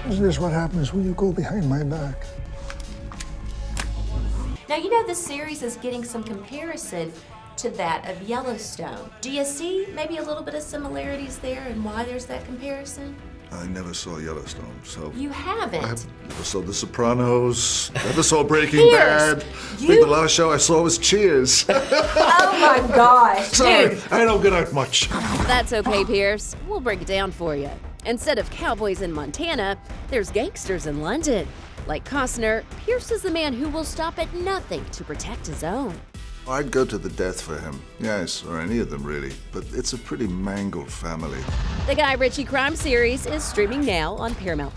Is this what happens when you go behind my back? Now, you know, this series is getting some comparison to that of Yellowstone. Do you see maybe a little bit of similarities there and why there's that comparison? I never saw Yellowstone, so... You haven't? I never saw The Sopranos, never saw Breaking Bad. I think the last show I saw was Cheers. Oh my gosh, Sorry, dude. I don't get out much. That's okay, Pierce. We'll break it down for you. Instead of cowboys in Montana, there's gangsters in London. Like Costner, Pierce is the man who will stop at nothing to protect his own. I'd go to the death for him, yes, or any of them really, but it's a pretty mangled family. The Guy Ritchie crime series is streaming now on Paramount+.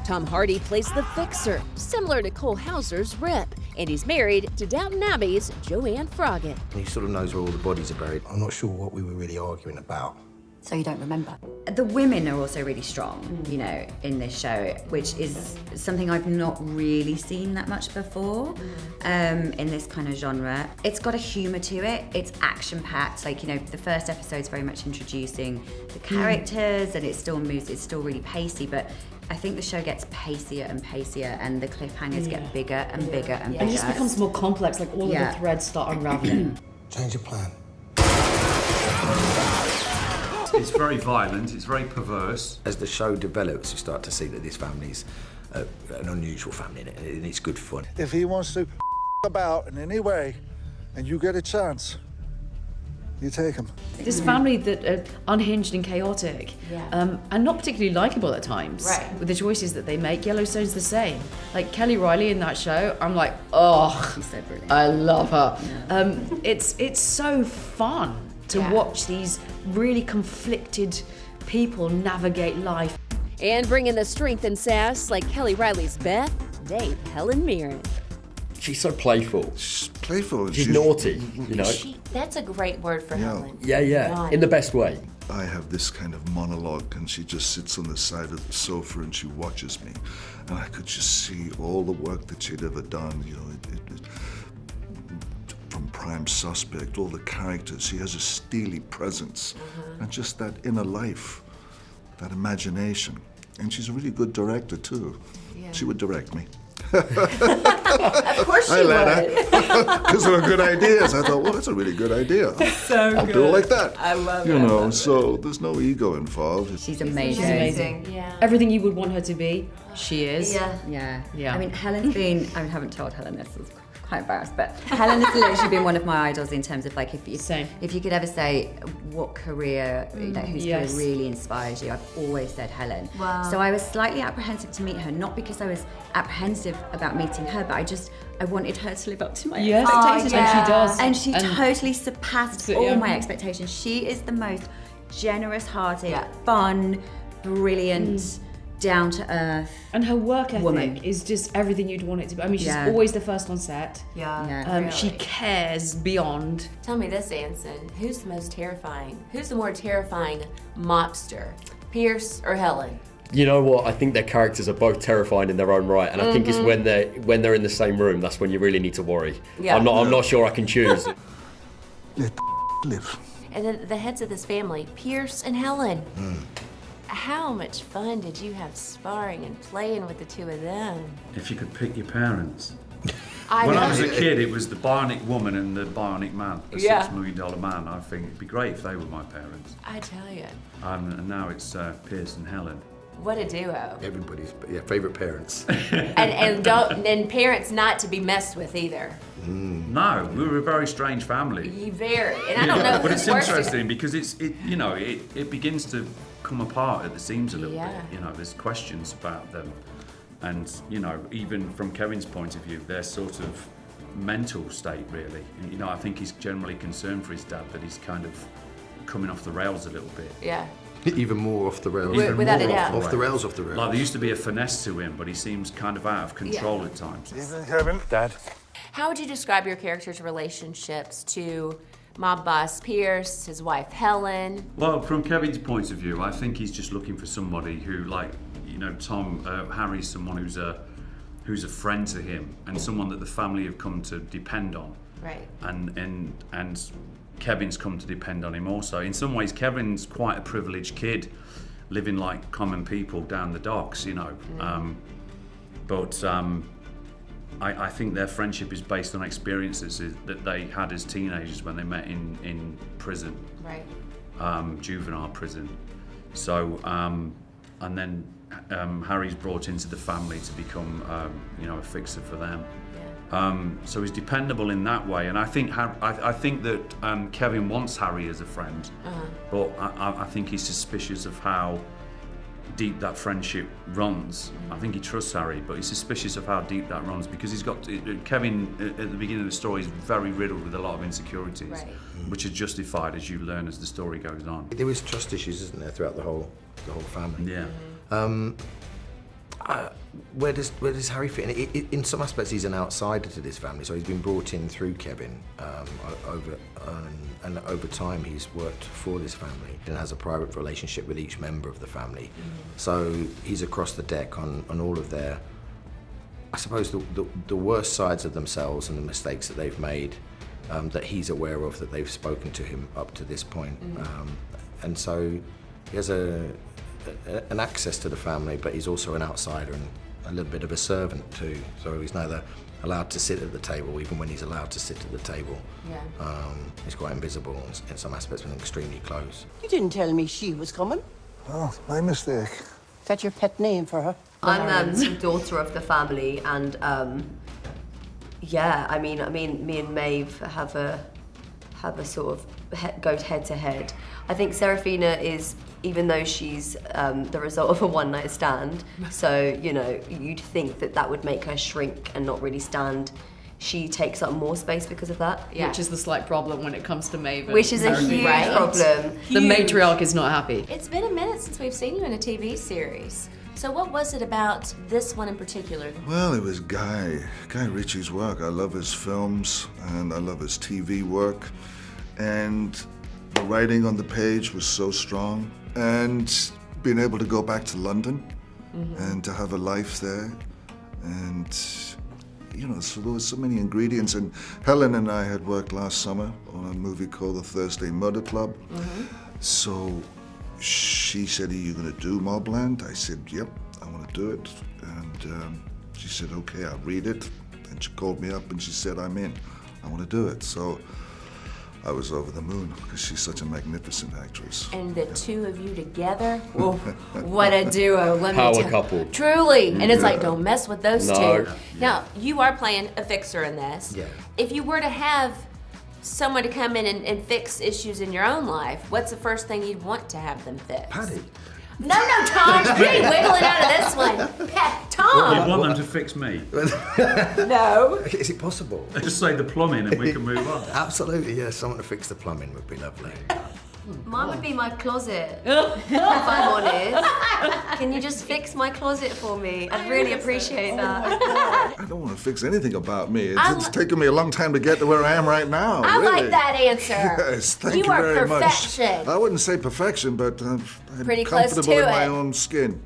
Tom Hardy plays the Fixer, similar to Cole Hauser's Rip, and he's married to Downton Abbey's Joanne Froggatt. He sort of knows where all the bodies are buried. I'm not sure what we were really arguing about. So you don't remember? The women are also really strong, you know, in this show, which is something I've not really seen that much before in this kind of genre. It's got a humour to it. It's action-packed. Like, you know, the first episode's very much introducing the characters, and it still moves. It's still really pacey, but I think the show gets pacier and pacier, and the cliffhangers get bigger and bigger and bigger. And it just becomes more complex. Like all of the threads start unraveling. Change your plan. It's very violent, it's very perverse. As the show develops, you start to see that this family's an unusual family, and it's good fun. If he wants to about in any way, and you get a chance, you take him. This family that are unhinged and chaotic, and not particularly likable at times. Right. With the choices that they make. Yellowstone's the same. Like Kelly Riley in that show, I'm like, oh, She's so brilliant. I love her. It's so fun to watch these really conflicted people navigate life. And bringing the strength and sass like Kelly Riley's Beth, Dave Helen Mirren. She's so playful. She's playful. She's naughty, you know. That's a great word for Helen. Yeah, in the best way. I have this kind of monologue, and she just sits on the side of the sofa and she watches me, and I could just see all the work that she'd ever done, you know, from Prime Suspect, all the characters. She has a steely presence, and just that inner life, that imagination. And she's a really good director too. Yeah. She would direct me. Of course she would. Because they were good ideas. I thought, well, that's a really good idea. I'll do it like that. I love it. You know, so there's no ego involved. She's amazing. She's amazing. Yeah. Everything you would want her to be, she is. Yeah. Yeah. I mean, Helen's been, I haven't told Helen this, is quite embarrassed, but Helen has literally been one of my idols in terms of like, if you could ever say what career, you know, whose career really inspires you, I've always said Helen. Wow. So I was slightly apprehensive to meet her, not because I was apprehensive about meeting her, but I wanted her to live up to my expectations. And she does. And she totally surpassed all my expectations. She is the most generous-hearted, fun, brilliant, down to earth. And her work ethic woman. is just everything you'd want it to be. I mean, she's always the first on set. Really. She cares beyond. Tell me this, Anson. Who's the most terrifying? Who's the more terrifying mobster? Pierce or Helen? You know what? I think their characters are both terrifying in their own right, and I think it's when they're in the same room that's when you really need to worry. Yeah. I'm not sure I can choose. Let live. And then the heads of this family, Pierce and Helen. How much fun did you have sparring and playing with the two of them? If you could pick your parents. When I was a kid, it was the bionic woman and the bionic man, the $6 million man. I think it'd be great if they were my parents. I tell you. And now it's Pierce and Helen. What a duo. Everybody's favourite parents. and parents not to be messed with either. No, we were a very strange family. Very. And I don't know. But it's interesting because it begins to come apart at the seams a little bit. You know, there's questions about them. And, you know, even from Kevin's point of view, their sort of mental state, really. And, you know, I think he's generally concerned for his dad, that he's kind of coming off the rails a little bit. Yeah. Even more off the rails. Without a doubt. Off the rails, off the rails. Like, there used to be a finesse to him, but he seems kind of out of control at times. Evening, Kevin. Dad. How would you describe your character's relationships to mob boss Pierce, his wife Helen? Well, from Kevin's point of view, I think he's just looking for somebody who, like, you know, Harry's someone who's a friend to him and someone that the family have come to depend on. Right. And Kevin's come to depend on him also. In some ways, Kevin's quite a privileged kid, living like common people down the docks, you know. I think their friendship is based on experiences that they had as teenagers when they met in prison, Right. Juvenile prison. So, and then Harry's brought into the family to become, a fixer for them. So he's dependable in that way, and I think that Kevin wants Harry as a friend, but I think he's suspicious of how deep that friendship runs. I think he trusts Harry, but he's suspicious of how deep that runs because Kevin at the beginning of the story is very riddled with a lot of insecurities, Right. Which are justified as you learn as the story goes on. There is trust issues, isn't there, throughout the whole family? Yeah. Where does Harry fit in? In some aspects, he's an outsider to this family, so he's been brought in through Kevin. And over time, he's worked for this family and has a private relationship with each member of the family. So he's across the deck on all of their, I suppose, the worst sides of themselves and the mistakes that they've made, that he's aware of, that they've spoken to him up to this point. And so he has an access to the family, but he's also an outsider and a little bit of a servant too. So he's neither allowed to sit at the table, even when he's allowed to sit at the table. Yeah. He's quite invisible in some aspects, but extremely close. You didn't tell me she was coming. Oh, my mistake. Is that your pet name for her? I'm the daughter of the family, and I mean, me and Maeve have a sort of go head to head. I think Serafina is, even though she's the result of a one-night stand, so you'd think that would make her shrink and not really stand. She takes up more space because of that. Yeah. Which is the slight problem when it comes to Maeve. Which is a huge problem. The matriarch is not happy. It's been a minute since we've seen you in a TV series. So what was it about this one in particular? Well, it was Guy Ritchie's work. I love his films and I love his TV work. And the writing on the page was so strong. And being able to go back to London and to have a life there. And, so there was so many ingredients. And Helen and I had worked last summer on a movie called The Thursday Murder Club. So she said, "Are you going to do Mobland?" I said, "Yep, I want to do it." And she said, "Okay, I'll read it." And she called me up and she said, "I'm in. I want to do it." So I was over the moon because she's such a magnificent actress. And the two of you together, whoa, what a duo, let me tell you. Power couple. Truly, and it's like, don't mess with those No. two. Now, you are playing a fixer in this. Yeah. If you were to have someone to come in and fix issues in your own life, what's the first thing you'd want to have them fix? Paddy. No, Tom, you ain't wiggling out of this one. Tom. You want them to fix me? No. Is it possible? Just say the plumbing and we can move on. Absolutely, yeah. Someone to fix the plumbing would be lovely. Mine would be my closet, if I'm honest. Can you just fix my closet for me? I'd really appreciate that. I don't want to fix anything about me. It's taken me a long time to get to where I am right now. I really. like that answer. Yes, thank you are very much. perfection. I wouldn't say perfection, but I'm Pretty close comfortable to in my it. own skin.